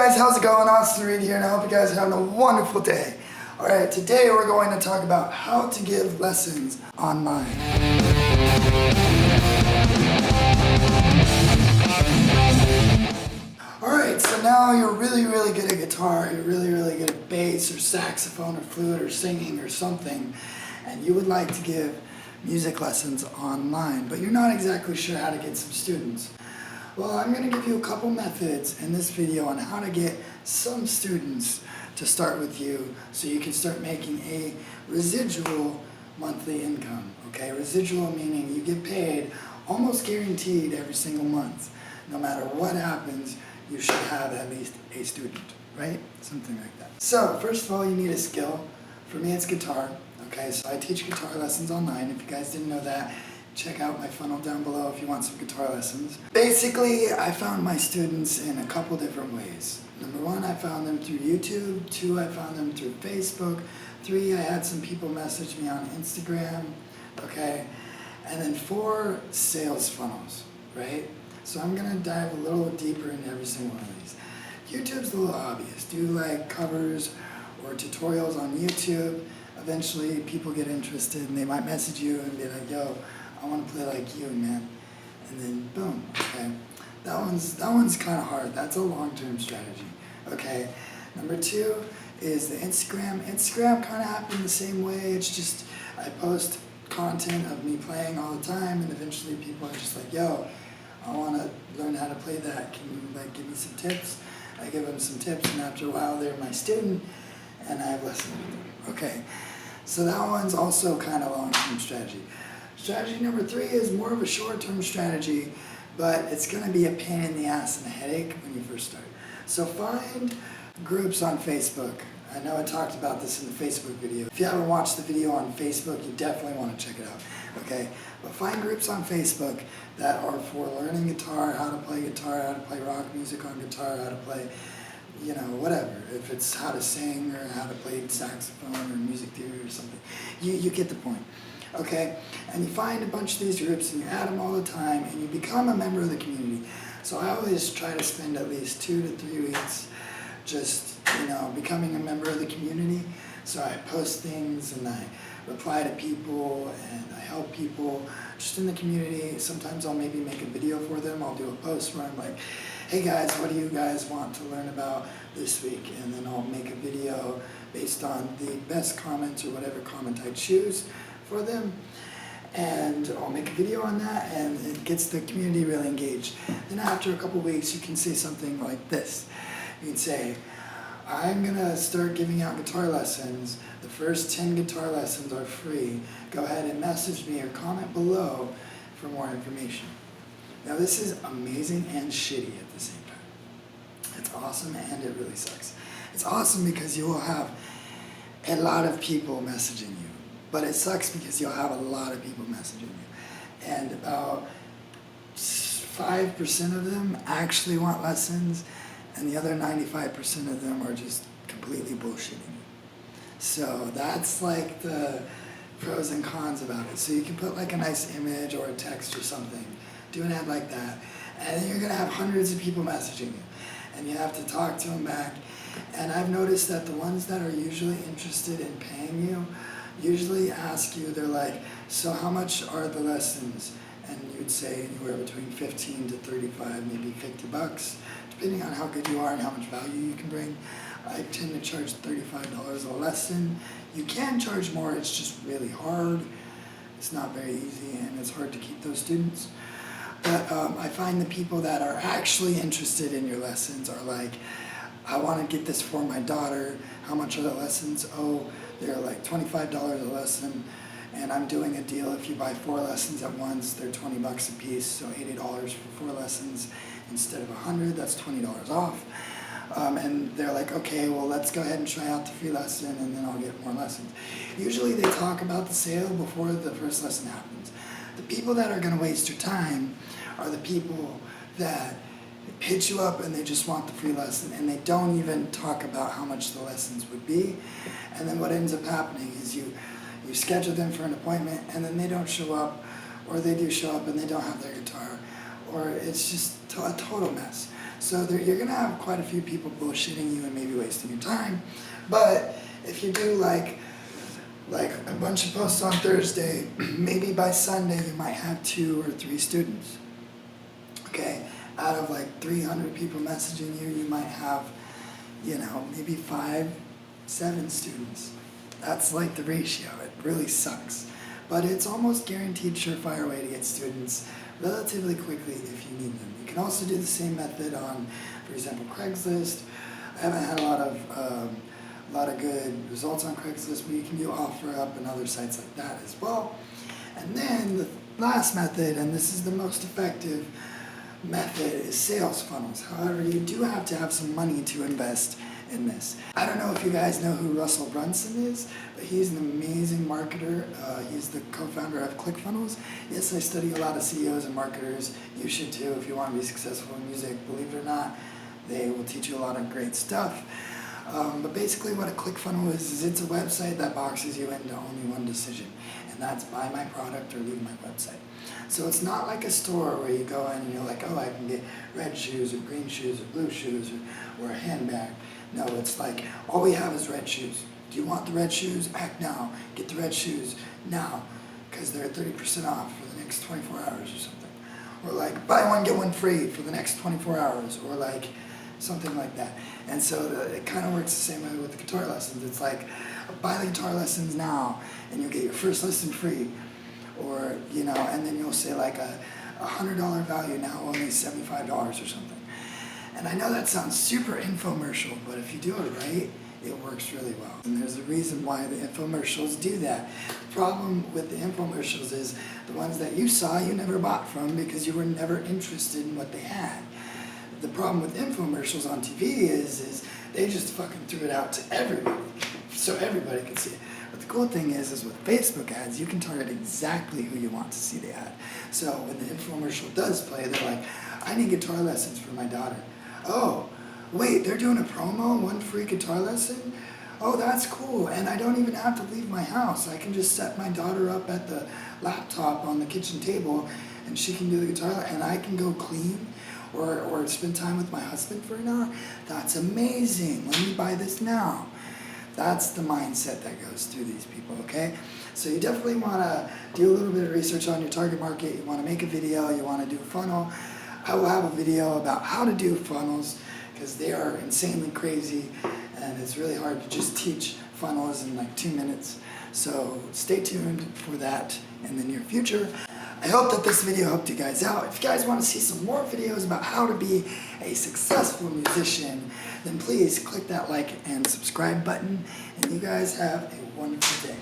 guys, how's it going? Austin Reed here, and I hope you guys are having a wonderful day. Alright, today we're going to talk about how to give lessons online. Alright, so now you're really good at guitar, you're really good at bass or saxophone or flute or singing or something, and you would like to give music lessons online, but you're not exactly sure how to get some students. Well, I'm going to give you a couple methods in this video on how to get some students to start with you so you can start making a residual monthly income. Okay, residual meaning you get paid almost guaranteed every single month. No matter what happens, you should have at least a student, right? Something like that. So, first of all, you need a skill. For me, it's guitar. Okay, so I teach guitar lessons online. If you guys didn't know that, check out my funnel down below if you want some guitar lessons. Basically, I found my students in a couple different ways. Number one, I found them through YouTube. Two, I found them through Facebook. Three, I had some people message me on Instagram. Okay, and then four, sales funnels, right? So I'm gonna dive a little deeper into every single one of these. YouTube's a little obvious. Do like covers or tutorials on YouTube. Eventually, people get interested and they might message you and be like, yo, I want to play like you, man. And then boom, okay. That one's kind of hard. That's a long-term strategy, okay. Number two is the Instagram. Instagram kind of happened the same way. It's just I post content of me playing all the time, and eventually people are just like, yo, I want to learn how to play that. Can you like give me some tips? I give them some tips, and after a while, they're my student, and I have lessons with them. Okay, so that one's also kind of long-term strategy. Strategy number three is more of a short-term strategy, but it's going to be a pain in the ass and a headache when you first start. So find groups on Facebook. I know I talked about this in the Facebook video. If you haven't watched the video on Facebook, you definitely want to check it out. Okay, but find groups on Facebook that are for learning guitar, how to play rock music on guitar, how to play, you know, whatever. If it's how to sing or how to play saxophone or music theory or something, you get the point. Okay, and you find a bunch of these groups and you add them all the time and you become a member of the community. So I always try to spend at least 2 to 3 weeks just, you know, becoming a member of the community. So I post things and I reply to people and I help people just in the community. Sometimes I'll maybe make a video for them. I'll do a post where I'm like, hey guys, what do you guys want to learn about this week? And then I'll make a video based on the best comments or whatever comment I choose for them, and I'll make a video on that, and it gets the community really engaged. Then after a couple weeks, you can say something like this. You can say, I'm gonna start giving out guitar lessons. The first 10 guitar lessons are free. Go ahead and message me or comment below for more information. Now this is amazing and shitty at the same time. It's awesome and it really sucks. It's awesome because you will have a lot of people messaging you. But it sucks because you'll have a lot of people messaging you. And about 5% of them actually want lessons, and the other 95% of them are just completely bullshitting you. So that's like the pros and cons about it. So you can put like a nice image or a text or something, do an ad like that, and then you're gonna have hundreds of people messaging you. And you have to talk to them back. And I've noticed that the ones that are usually interested in paying you usually ask you, they're like, so how much are the lessons? And you'd say anywhere between 15 to 35, maybe 50 bucks, depending on how good you are and how much value you can bring. I tend to charge $35 a lesson. You can charge more, it's just really hard. It's not very easy and it's hard to keep those students. But I find the people that are actually interested in your lessons are like, I want to get this for my daughter. How much are the lessons? Oh, they're like $25 a lesson, and I'm doing a deal. If you buy 4 lessons at once, they're 20 bucks a piece, so $80 for 4 lessons instead of 100. That's $20 off. And they're like, okay, well, let's go ahead and try out the free lesson, and then I'll get more lessons. Usually they talk about the sale before the first lesson happens. The people that are going to waste your time are the people that pitch you up and they just want the free lesson and they don't even talk about how much the lessons would be. And then what ends up happening is you schedule them for an appointment and then they don't show up, or they do show up and they don't have their guitar, or it's just a total mess. So you're going to have quite a few people bullshitting you and maybe wasting your time. But if you do like a bunch of posts on Thursday, maybe by Sunday you might have 2 or 3 students. Okay, out of like 300 people messaging you, you might have, maybe 5, 7 students. That's like the ratio. It really sucks. But it's almost guaranteed surefire way to get students relatively quickly if you need them. You can also do the same method on, for example, Craigslist. I haven't had a lot of good results on Craigslist, but you can do OfferUp and other sites like that as well. And then the last method, and this is the most effective method, is sales funnels. However, you do have to have some money to invest in this. I don't know if you guys know who Russell Brunson is, but he's an amazing marketer. He's the co-founder of ClickFunnels. Yes, I study a lot of CEOs and marketers. You should too if you want to be successful in music. Believe it or not, they will teach you a lot of great stuff. But basically what a ClickFunnels is it's a website that boxes you into only one decision, and that's buy my product or leave my website. So it's not like a store where you go in and you're like, oh, I can get red shoes or green shoes or blue shoes or a handbag. No, it's like, all we have is red shoes. Do you want the red shoes? Act now. Get the red shoes now, because they're 30% off for the next 24 hours or something. Or like, buy one, get one free for the next 24 hours, or like, something like that. And so it kind of works the same way with the guitar lessons. It's like, buy the guitar lessons now, and you'll get your first lesson free. Or, and then you'll say like a $100 value now, only $75 or something. And I know that sounds super infomercial, but if you do it right, it works really well. And there's a reason why the infomercials do that. The problem with the infomercials is the ones that you saw you never bought from because you were never interested in what they had. The problem with infomercials on TV is they just fucking threw it out to everybody, so everybody can see it. But the cool thing is with Facebook ads, you can target exactly who you want to see the ad. So when the infomercial does play, they're like, I need guitar lessons for my daughter. Oh, wait, they're doing a promo, 1 free guitar lesson? Oh, that's cool, and I don't even have to leave my house. I can just set my daughter up at the laptop on the kitchen table, and she can do the guitar, and I can go clean or spend time with my husband for an hour. That's amazing. Let me buy this now. That's the mindset that goes through these people, okay? So you definitely want to do a little bit of research on your target market. You want to make a video. You want to do a funnel. I will have a video about how to do funnels because they are insanely crazy, and it's really hard to just teach funnels in like 2 minutes. So stay tuned for that in the near future. I hope that this video helped you guys out. If you guys want to see some more videos about how to be a successful musician, then please click that like and subscribe button, and you guys have a wonderful day.